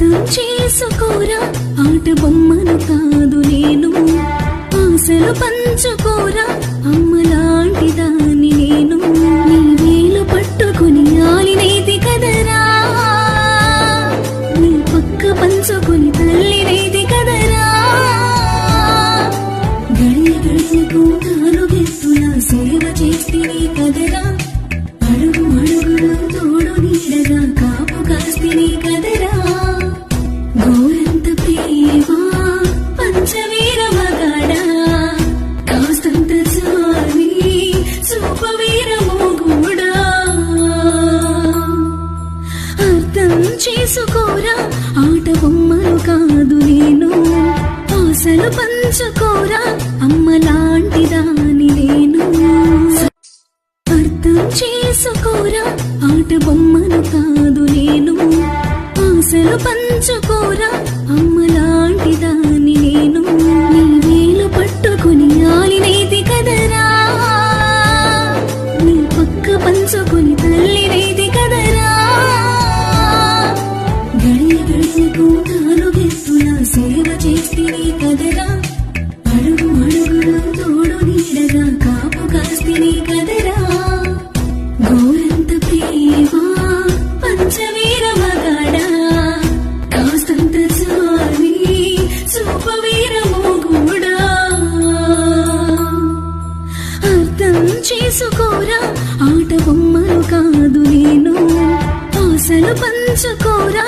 అర్థం చేసుకోరా ఆట బొమ్మను కాదు నేను, ఆశలు పంచుకోరా అమ్మలాంటి దాన్ని నేను, నీ వేలు పట్టుకుని ఆలినేది కదరా, నీ పక్క పంచుకుని తల్లినేది కదరా, గడియ గడియకు నాలుగెత్తులా సేవ చేస్తేనే కదరా, అడుగు అడుగులు తోడు నీడగా కాపు కాస్తేనే కదరా, గోరంత ప్రేమ పంచవీర మగాడా, కాస్తంత జాలి సూపవీర మోగుడా. అర్థం చేసుకోరా ఆట బొమ్మలు కాదు నేను, ఆశలు పంచుకోరా అమ్మలాంటి దాని నేను. అర్థం చేసుకోరా ఆట బొమ్మను కాదు నేను, ఆశలు పంచుకోరా అమ్మలాంటి దాన్ని నేను, నీ వేలు పట్టుకుని ఆలినేది కదరా, నీ పక్క పంచుకుని తల్లినేది కదరా, గడియ గడియకు నాలుగెత్తులా సేవ చేస్తేనే కదరా, అడుగు అడుగులు తోడు నీడగా కాపు కాస్తేనే కదరా, గోరంత ప్రేమ పంచవీర మగాడా, కాస్తంత జాలి సూపవీర మోగుడా. అర్థం చేసుకోరా ఆట బొమ్మలు కాదు నేను, ఆశలు పంచుకోరా